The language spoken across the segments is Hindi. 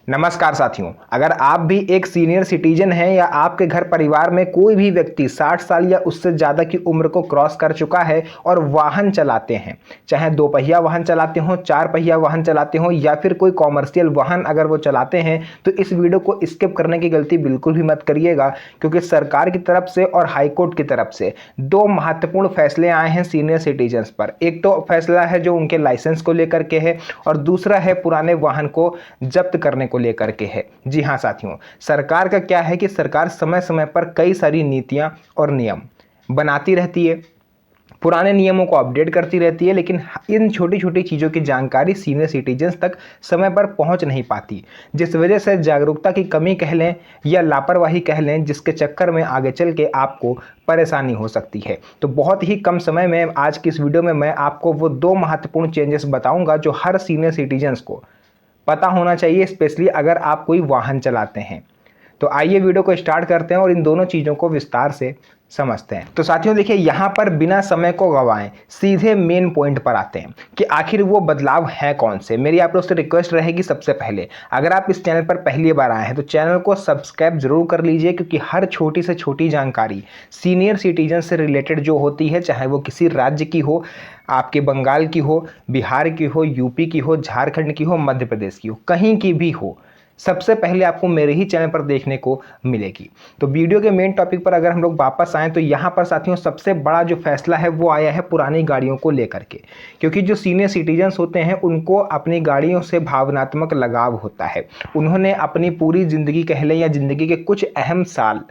नमस्कार साथियों, अगर आप भी एक सीनियर सिटीजन हैं या आपके घर परिवार में कोई भी व्यक्ति 60 साल या उससे ज़्यादा की उम्र को क्रॉस कर चुका है और वाहन चलाते हैं, चाहे 2 पहिया वाहन चलाते हों, 4 पहिया वाहन चलाते हों या फिर कोई कॉमर्शियल वाहन अगर वो चलाते हैं, तो इस वीडियो को स्किप करने की गलती बिल्कुल भी मत करिएगा, क्योंकि सरकार की तरफ से और हाईकोर्ट की तरफ से 2 महत्वपूर्ण फैसले आए हैं सीनियर सिटीजन्स पर। एक तो फैसला है जो उनके लाइसेंस को लेकर के है और दूसरा है पुराने वाहन को जब्त करने को लेकर के है। जी हाँ साथियों, सरकार का क्या है कि सरकार समय समय पर कई सारी नीतियां और नियम बनाती रहती है, पुराने नियमों को अपडेट करती रहती है, लेकिन इन छोटी छोटी चीज़ों की जानकारी सीनियर सिटीजन्स तक समय पर पहुंच नहीं पाती, जिस वजह से जागरूकता की कमी कह लें या लापरवाही कह लें, जिसके चक्कर में आगे चल के आपको परेशानी हो सकती है। तो बहुत ही कम समय में आज की इस वीडियो में मैं आपको वो 2 महत्वपूर्ण चेंजेस बताऊंगा जो हर सीनियर सिटीजन्स को पता होना चाहिए, स्पेशली अगर आप कोई वाहन चलाते हैं। तो आइए वीडियो को स्टार्ट करते हैं और इन दोनों चीज़ों को विस्तार से समझते हैं। तो साथियों देखिए, यहाँ पर बिना समय को गंवाएं सीधे मेन पॉइंट पर आते हैं कि आखिर वो बदलाव है कौन से। मेरी आप लोग से रिक्वेस्ट रहेगी, सबसे पहले अगर आप इस चैनल पर पहली बार आए हैं तो चैनल को सब्सक्राइब जरूर कर लीजिए, क्योंकि हर छोटी से छोटी जानकारी सीनियर सिटीजन से रिलेटेड जो होती है, चाहे वो किसी राज्य की हो, आपके बंगाल की हो, बिहार की हो, यूपी की हो, झारखंड की हो, मध्य प्रदेश की हो, कहीं की भी हो, सबसे पहले आपको मेरे ही चैनल पर देखने को मिलेगी। तो वीडियो के मेन टॉपिक पर अगर हम लोग वापस आएँ तो यहाँ पर साथियों सबसे बड़ा जो फैसला है वो आया है पुरानी गाड़ियों को लेकर के, क्योंकि जो सीनियर सिटीजन्स होते हैं उनको अपनी गाड़ियों से भावनात्मक लगाव होता है। उन्होंने अपनी पूरी ज़िंदगी कह लें या ज़िंदगी के कुछ अहम साल,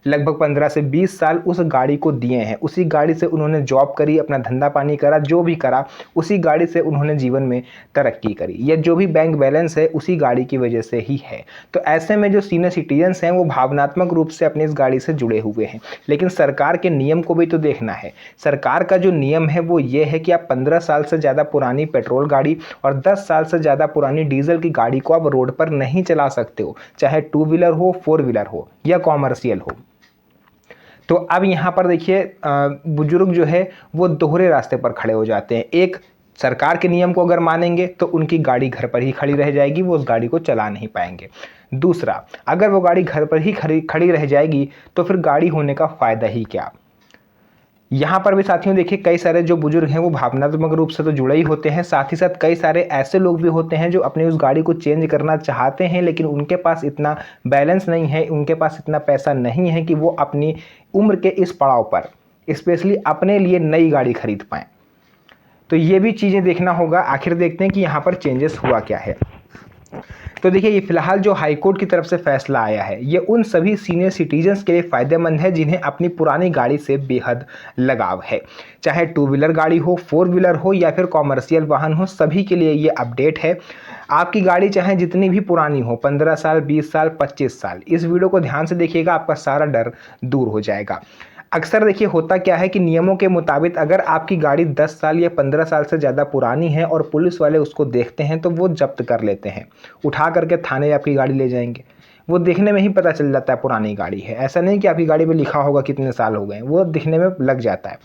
लगभग 15 से 20 साल उस गाड़ी को दिए हैं। उसी गाड़ी से उन्होंने जॉब करी, अपना धंधा पानी करा, जो भी करा उसी गाड़ी से उन्होंने जीवन में तरक्की करी। या जो भी बैंक बैलेंस है उसी गाड़ी की वजह से ही है। तो ऐसे में जो सीनियर सिटीजन्स हैं वो भावनात्मक रूप से अपनी इस गाड़ी से जुड़े हुए हैं। लेकिन सरकार के नियम को भी तो देखना है। सरकार का जो नियम है वो ये है कि आप 15 साल से ज़्यादा पुरानी पेट्रोल गाड़ी और 10 साल से ज़्यादा पुरानी डीजल की गाड़ी को आप रोड पर नहीं चला सकते हो, चाहे 2 व्हीलर हो, 4 व्हीलर हो या कॉमर्शियल हो। तो अब यहाँ पर देखिए, बुजुर्ग जो है वो दोहरे रास्ते पर खड़े हो जाते हैं। एक, सरकार के नियम को अगर मानेंगे तो उनकी गाड़ी घर पर ही खड़ी रह जाएगी, वो उस गाड़ी को चला नहीं पाएंगे। दूसरा, अगर वो गाड़ी घर पर ही खड़ी रह जाएगी तो फिर गाड़ी होने का फ़ायदा ही क्या। यहाँ पर भी साथियों देखिए, कई सारे जो बुजुर्ग हैं वो भावनात्मक रूप से तो जुड़े ही होते हैं, साथ ही साथ कई सारे ऐसे लोग भी होते हैं जो अपनी उस गाड़ी को चेंज करना चाहते हैं, लेकिन उनके पास इतना बैलेंस नहीं है, उनके पास इतना पैसा नहीं है कि वो अपनी उम्र के इस पड़ाव पर स्पेशली अपने लिए नई गाड़ी खरीद पाएँ। तो ये भी चीज़ें देखना होगा। आखिर देखते हैं कि यहाँ पर चेंजेस हुआ क्या है। तो देखिए, ये फिलहाल जो हाईकोर्ट की तरफ से फैसला आया है ये उन सभी सीनियर सिटीजन्स के लिए फ़ायदेमंद है जिन्हें अपनी पुरानी गाड़ी से बेहद लगाव है, चाहे 2 व्हीलर गाड़ी हो, 4 व्हीलर हो या फिर कॉमर्शियल वाहन हो, सभी के लिए ये अपडेट है। आपकी गाड़ी चाहे जितनी भी पुरानी हो, 15 साल, 20 साल, 25 साल, इस वीडियो को ध्यान से देखिएगा, आपका सारा डर दूर हो जाएगा। अक्सर देखिए होता क्या है कि नियमों के मुताबिक अगर आपकी गाड़ी 10 साल या 15 साल से ज़्यादा पुरानी है और पुलिस वाले उसको देखते हैं तो वो जब्त कर लेते हैं, उठा करके थाने आपकी गाड़ी ले जाएंगे। वो देखने में ही पता चल जाता है पुरानी गाड़ी है, ऐसा नहीं कि आपकी गाड़ी पे लिखा होगा कितने साल हो गए, वो दिखने में लग जाता है।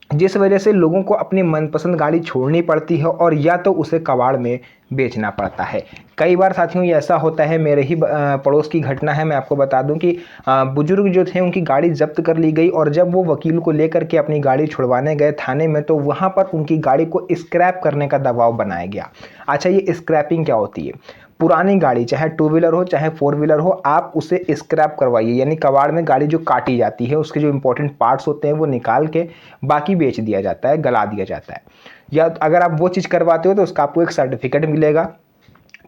जिस वजह से लोगों को अपनी मनपसंद गाड़ी छोड़नी पड़ती है और या तो उसे कबाड़ में बेचना पड़ता है। कई बार साथियों ये ऐसा होता है, मेरे ही पड़ोस की घटना है, मैं आपको बता दूं कि बुजुर्ग जो थे उनकी गाड़ी जब्त कर ली गई और जब वो वकील को लेकर के अपनी गाड़ी छुड़वाने गए थाने में तो वहाँ पर उनकी गाड़ी को स्क्रैप करने का दबाव बनाया गया। अच्छा, ये स्क्रैपिंग क्या होती है? पुरानी गाड़ी चाहे 2 व्हीलर हो चाहे 4 व्हीलर हो, आप उसे स्क्रैप करवाइए, यानी कबाड़ में गाड़ी जो काटी जाती है उसके जो इंपॉर्टेंट पार्ट्स होते हैं वो निकाल के बाकी बेच दिया जाता है, गला दिया जाता है। या अगर आप वो चीज़ करवाते हो तो उसका आपको एक सर्टिफिकेट मिलेगा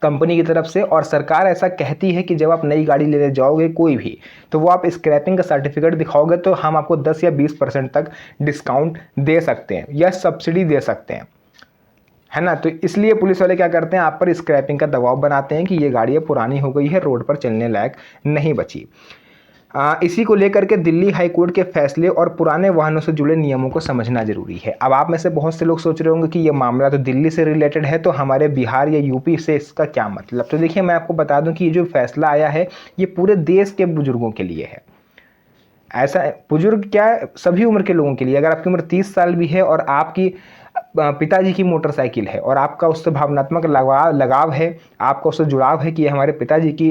कंपनी की तरफ से, और सरकार ऐसा कहती है कि जब आप नई गाड़ी लेने जाओगे कोई भी, तो वो आप स्क्रैपिंग का सर्टिफिकेट दिखाओगे तो हम आपको 10 या 20% तक डिस्काउंट दे सकते हैं या सब्सिडी दे सकते हैं, है ना। तो इसलिए पुलिस वाले क्या करते हैं, आप पर स्क्रैपिंग का दबाव बनाते हैं कि ये गाड़ी पुरानी हो गई है, रोड पर चलने लायक नहीं बची। इसी को लेकर के दिल्ली हाई कोर्ट के फैसले और पुराने वाहनों से जुड़े नियमों को समझना जरूरी है। अब आप में से बहुत से लोग सोच रहे होंगे कि ये मामला तो दिल्ली से रिलेटेड है, तो हमारे बिहार या यूपी से इसका क्या मतलब। तो देखिए, मैं आपको बता दूं कि ये जो फैसला आया है ये पूरे देश के बुजुर्गों के लिए है। ऐसा बुजुर्ग क्या, सभी उम्र के लोगों के लिए। अगर आपकी उम्र 30 साल भी है और आपकी पिताजी की मोटरसाइकिल है और आपका उससे भावनात्मक लगाव है, आपका उससे जुड़ाव है कि ये हमारे पिताजी की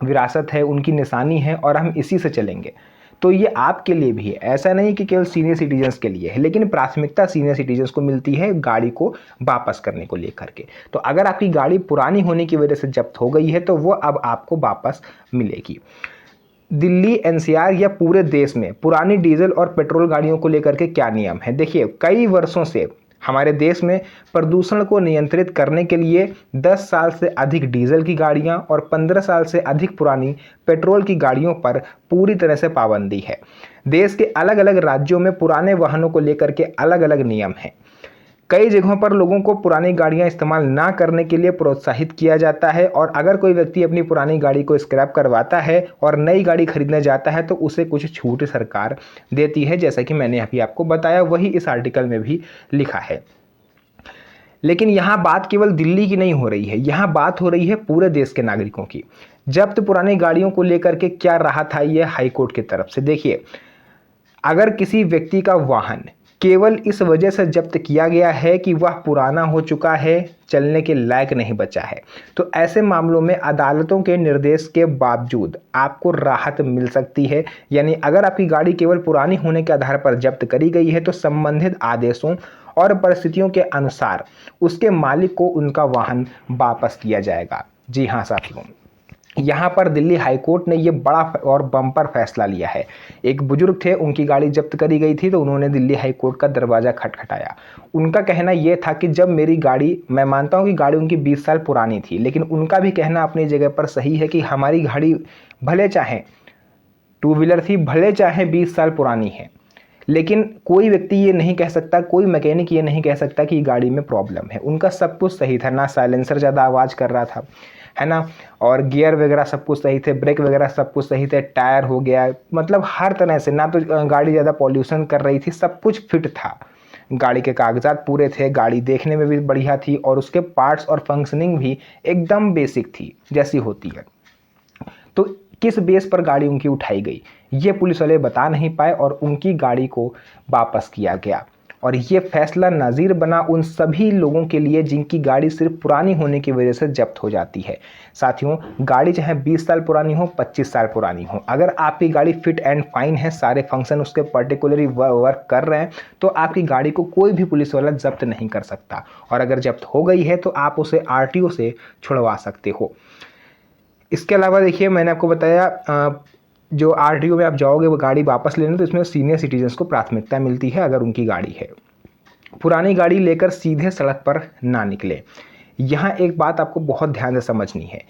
विरासत है, उनकी निशानी है और हम इसी से चलेंगे, तो ये आपके लिए भी है। ऐसा नहीं कि केवल सीनियर सिटीजन्स के लिए है, लेकिन प्राथमिकता सीनियर सिटीजन्स को मिलती है गाड़ी को वापस करने को लेकर के। तो अगर आपकी गाड़ी पुरानी होने की वजह से जब्त हो गई है तो वो अब आपको वापस मिलेगी। दिल्ली एनसीआर या पूरे देश में पुरानी डीजल और पेट्रोल गाड़ियों को लेकर के क्या नियम है? देखिए, कई वर्षों से हमारे देश में प्रदूषण को नियंत्रित करने के लिए 10 साल से अधिक डीजल की गाड़ियां और 15 साल से अधिक पुरानी पेट्रोल की गाड़ियों पर पूरी तरह से पाबंदी है। देश के अलग अलग राज्यों में पुराने वाहनों को लेकर के अलग अलग नियम हैं। कई जगहों पर लोगों को पुरानी गाड़ियां इस्तेमाल ना करने के लिए प्रोत्साहित किया जाता है और अगर कोई व्यक्ति अपनी पुरानी गाड़ी को स्क्रैप करवाता है और नई गाड़ी खरीदने जाता है तो उसे कुछ छूट सरकार देती है, जैसा कि मैंने अभी आपको बताया, वही इस आर्टिकल में भी लिखा है। लेकिन यहाँ बात केवल दिल्ली की नहीं हो रही है, यहाँ बात हो रही है पूरे देश के नागरिकों की। जब्त पुरानी गाड़ियों को लेकर के क्या राहत आई है हाईकोर्ट की तरफ से? देखिए, अगर किसी व्यक्ति का वाहन केवल इस वजह से जब्त किया गया है कि वह पुराना हो चुका है, चलने के लायक नहीं बचा है, तो ऐसे मामलों में अदालतों के निर्देश के बावजूद आपको राहत मिल सकती है। यानी अगर आपकी गाड़ी केवल पुरानी होने के आधार पर जब्त करी गई है तो संबंधित आदेशों और परिस्थितियों के अनुसार उसके मालिक को उनका वाहन वापस किया जाएगा। जी हाँ साथियों, यहाँ पर दिल्ली हाईकोर्ट ने ये बड़ा और बम्पर फैसला लिया है। एक बुजुर्ग थे, उनकी गाड़ी जब्त करी गई थी तो उन्होंने दिल्ली हाईकोर्ट का दरवाज़ा खटखटाया। उनका कहना ये था कि जब मेरी गाड़ी, मैं मानता हूँ कि गाड़ी उनकी 20 साल पुरानी थी, लेकिन उनका भी कहना अपनी जगह पर सही है कि हमारी गाड़ी भले चाहे टू व्हीलर थी, भले चाहे 20 साल पुरानी है, लेकिन कोई व्यक्ति ये नहीं कह सकता, कोई मैकेनिक ये नहीं कह सकता कि गाड़ी में प्रॉब्लम है। उनका सब कुछ सही था, ना साइलेंसर ज़्यादा आवाज़ कर रहा था, है ना, और गियर वगैरह सब कुछ सही थे, ब्रेक वगैरह सब कुछ सही थे, टायर हो गया, मतलब हर तरह से, ना तो गाड़ी ज़्यादा पॉल्यूशन कर रही थी, सब कुछ फिट था। गाड़ी के कागजात पूरे थे, गाड़ी देखने में भी बढ़िया थी और उसके पार्ट्स और फंक्शनिंग भी एकदम बेसिक थी जैसी होती है। तो किस बेस पर गाड़ी उनकी उठाई गई ये पुलिस वाले बता नहीं पाए और उनकी गाड़ी को वापस किया गया। और ये फैसला नाज़ीर बना उन सभी लोगों के लिए जिनकी गाड़ी सिर्फ पुरानी होने की वजह से जब्त हो जाती है। साथियों, गाड़ी चाहे 20 साल पुरानी हो, 25 साल पुरानी हो, अगर आपकी गाड़ी फिट एंड फाइन है, सारे फंक्शन उसके पर्टिकुलरली वर्क कर रहे हैं, तो आपकी गाड़ी को कोई भी पुलिस वाला जब्त नहीं कर सकता। और अगर जब्त हो गई है तो आप उसे आरटीओ से छुड़वा सकते हो। इसके अलावा देखिए, मैंने आपको बताया जो आरटीओ में आप जाओगे वो गाड़ी वापस लेने, तो इसमें सीनियर सिटीजन्स को प्राथमिकता मिलती है अगर उनकी गाड़ी है। पुरानी गाड़ी लेकर सीधे सड़क पर ना निकले। यहाँ एक बात आपको बहुत ध्यान से समझनी है।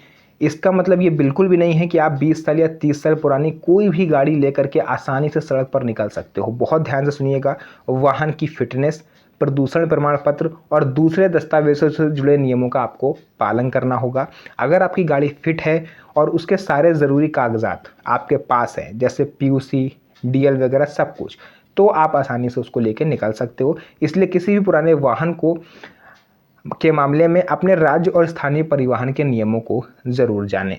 इसका मतलब ये बिल्कुल भी नहीं है कि आप 20 साल या 30 साल पुरानी कोई भी गाड़ी लेकर के आसानी से सड़क पर निकल सकते हो। बहुत ध्यान से सुनिएगा, वाहन की फिटनेस, प्रदूषण प्रमाण पत्र और दूसरे दस्तावेजों से जुड़े नियमों का आपको पालन करना होगा। अगर आपकी गाड़ी फिट है और उसके सारे ज़रूरी कागजात आपके पास हैं, जैसे पीयूसी, डीएल वगैरह सब कुछ, तो आप आसानी से उसको लेकर निकल सकते हो। इसलिए किसी भी पुराने वाहन के मामले में अपने राज्य और स्थानीय परिवहन के नियमों को ज़रूर जानें।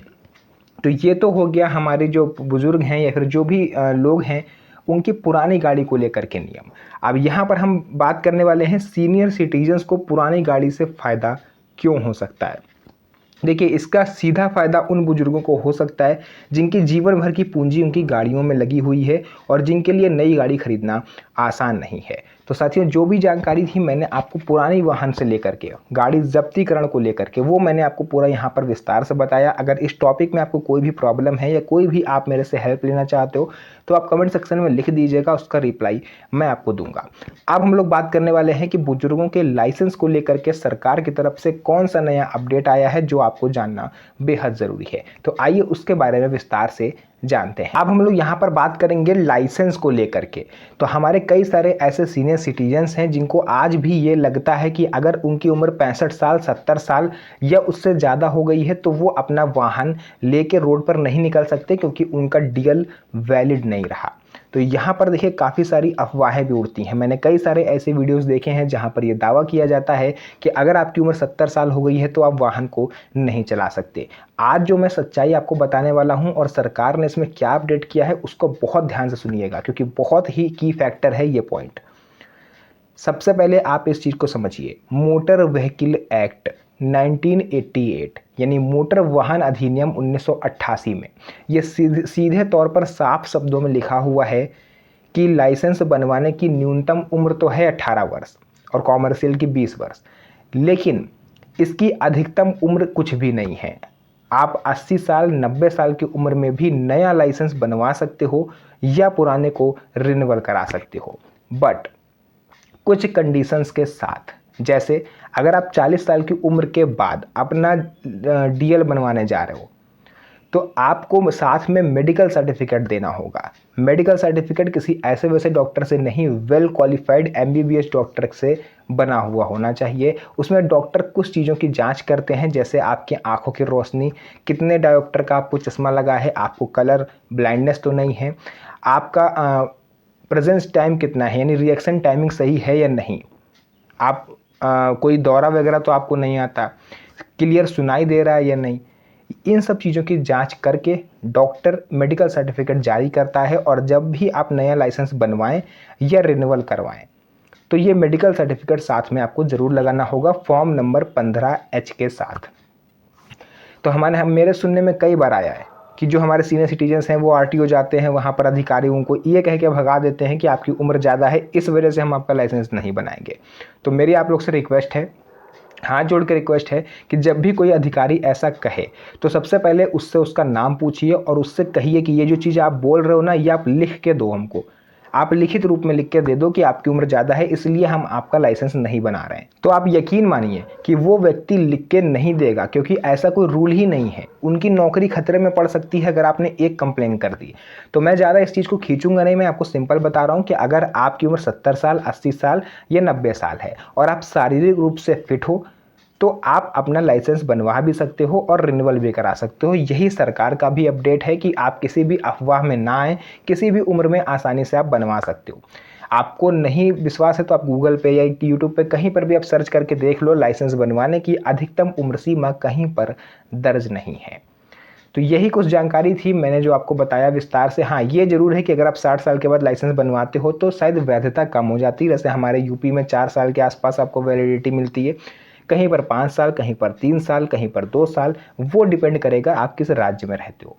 तो ये तो हो गया हमारे जो बुज़ुर्ग हैं या फिर जो भी लोग हैं उनकी पुरानी गाड़ी को लेकर के नियम। अब यहाँ पर हम बात करने वाले हैं सीनियर सिटीजन्स को पुरानी गाड़ी से फ़ायदा क्यों हो सकता है। देखिए, इसका सीधा फ़ायदा उन बुजुर्गों को हो सकता है जिनकी जीवन भर की पूंजी उनकी गाड़ियों में लगी हुई है और जिनके लिए नई गाड़ी खरीदना आसान नहीं है। तो साथियों, जो भी जानकारी थी मैंने आपको पुरानी वाहन से लेकर के गाड़ी जब्तीकरण को लेकर के, वो मैंने आपको पूरा यहाँ पर विस्तार से बताया। अगर इस टॉपिक में आपको कोई भी प्रॉब्लम है या कोई भी आप मेरे से हेल्प लेना चाहते हो तो आप कमेंट सेक्शन में लिख दीजिएगा, उसका रिप्लाई मैं आपको दूंगा। अब हम लोग बात करने वाले हैं कि बुजुर्गों के लाइसेंस को लेकर के सरकार की तरफ से कौन सा नया अपडेट आया है जो आपको जानना बेहद ज़रूरी है। तो आइए उसके बारे में विस्तार से जानते हैं। अब हम लोग यहाँ पर बात करेंगे लाइसेंस को लेकर के। तो हमारे कई सारे ऐसे सीनियर सिटीजन्स हैं जिनको आज भी ये लगता है कि अगर उनकी उम्र 65 साल, 70 साल या उससे ज़्यादा हो गई है तो वो अपना वाहन लेके रोड पर नहीं निकल सकते क्योंकि उनका डीएल वैलिड नहीं रहा। तो यहाँ पर देखिए काफ़ी सारी अफवाहें भी उड़ती हैं। मैंने कई सारे ऐसे वीडियोस देखे हैं जहाँ पर ये दावा किया जाता है कि अगर आपकी उम्र 70 साल हो गई है तो आप वाहन को नहीं चला सकते। आज जो मैं सच्चाई आपको बताने वाला हूँ और सरकार ने इसमें क्या अपडेट किया है उसको बहुत ध्यान से सुनिएगा, क्योंकि बहुत ही की फैक्टर है ये पॉइंट। सबसे पहले आप इस चीज़ को समझिए, मोटर व्हीकल एक्ट 1988 यानी मोटर वाहन अधिनियम 1988 में ये सीधे तौर पर साफ शब्दों में लिखा हुआ है कि लाइसेंस बनवाने की न्यूनतम उम्र तो है 18 वर्ष और कॉमर्शियल की 20 वर्ष, लेकिन इसकी अधिकतम उम्र कुछ भी नहीं है। आप 80 साल 90 साल की उम्र में भी नया लाइसेंस बनवा सकते हो या पुराने को रिन्यूअल करा सकते हो, बट कुछ कंडीशंस के साथ। जैसे अगर आप 40 साल की उम्र के बाद अपना डीएल बनवाने जा रहे हो तो आपको साथ में मेडिकल सर्टिफिकेट देना होगा। मेडिकल सर्टिफिकेट किसी ऐसे वैसे डॉक्टर से नहीं, वेल क्वालिफाइड एमबीबीएस डॉक्टर से बना हुआ होना चाहिए। उसमें डॉक्टर कुछ चीज़ों की जांच करते हैं, जैसे आपकी आंखों की रोशनी, कितने डायोप्टर का आपको चश्मा लगा है, आपको कलर ब्लाइंडनेस तो नहीं है, आपका प्रेजेंस टाइम कितना है यानी रिएक्शन टाइमिंग सही है या नहीं, आप कोई दौरा वगैरह तो आपको नहीं आता, क्लियर सुनाई दे रहा है या नहीं। इन सब चीज़ों की जांच करके डॉक्टर मेडिकल सर्टिफिकेट जारी करता है, और जब भी आप नया लाइसेंस बनवाएं या रिन्यूअल करवाएं तो ये मेडिकल सर्टिफिकेट साथ में आपको ज़रूर लगाना होगा फॉर्म नंबर 15H के साथ। तो मेरे सुनने में कई बार आया है कि जो हमारे सीनियर सिटीजन्स हैं वो आरटीओ जाते हैं, वहाँ पर अधिकारी उनको ये कह के भगा देते हैं कि आपकी उम्र ज़्यादा है, इस वजह से हम आपका लाइसेंस नहीं बनाएंगे। तो मेरी आप लोग से रिक्वेस्ट है, हाथ जोड़ के रिक्वेस्ट है कि जब भी कोई अधिकारी ऐसा कहे तो सबसे पहले उससे उसका नाम पूछिए और उससे कहिए कि ये जो चीज़ आप बोल रहे हो ना, ये आप लिख के दो हमको, आप लिखित रूप में लिख के दे दो कि आपकी उम्र ज़्यादा है इसलिए हम आपका लाइसेंस नहीं बना रहे हैं। तो आप यकीन मानिए कि वो व्यक्ति लिख के नहीं देगा, क्योंकि ऐसा कोई रूल ही नहीं है। उनकी नौकरी खतरे में पड़ सकती है अगर आपने एक कंप्लेन कर दी। तो मैं ज़्यादा इस चीज़ को खींचूंगा नहीं, मैं आपको सिंपल बता रहा हूँ कि अगर आपकी उम्र 70 साल 80 साल या 90 साल है और आप शारीरिक रूप से फिट हो तो आप अपना लाइसेंस बनवा भी सकते हो और रिन्यूअल भी करा सकते हो। यही सरकार का भी अपडेट है कि आप किसी भी अफवाह में ना आए, किसी भी उम्र में आसानी से आप बनवा सकते हो। आपको नहीं विश्वास है तो आप गूगल पे या यूट्यूब पे कहीं पर भी आप सर्च करके देख लो, लाइसेंस बनवाने की अधिकतम उम्र सीमा कहीं पर दर्ज नहीं है। तो यही कुछ जानकारी थी मैंने जो आपको बताया विस्तार से। हाँ, ये जरूर है कि अगर आप 60 साल के बाद लाइसेंस बनवाते हो तो शायद वैधता कम हो जाती है। जैसे हमारे यूपी में 4 साल के आसपास आपको वैलिडिटी मिलती है, कहीं पर 5 साल, कहीं पर 3 साल, कहीं पर 2 साल, वो डिपेंड करेगा आप किस राज्य में रहते हो।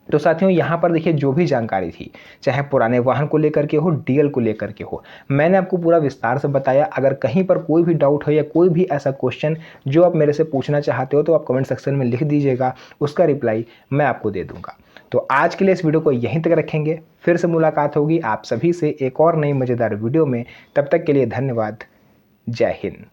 तो साथियों, यहाँ पर देखिए जो भी जानकारी थी, चाहे पुराने वाहन को लेकर के हो, डीएल को लेकर के हो, मैंने आपको पूरा विस्तार से बताया। अगर कहीं पर कोई भी डाउट हो या कोई भी ऐसा क्वेश्चन जो आप मेरे से पूछना चाहते हो तो आप कमेंट सेक्शन में लिख दीजिएगा, उसका रिप्लाई मैं आपको दे दूंगा। तो आज के लिए इस वीडियो को यहीं तक रखेंगे, फिर से मुलाकात होगी आप सभी से एक और नई मज़ेदार वीडियो में। तब तक के लिए धन्यवाद। जय हिंद।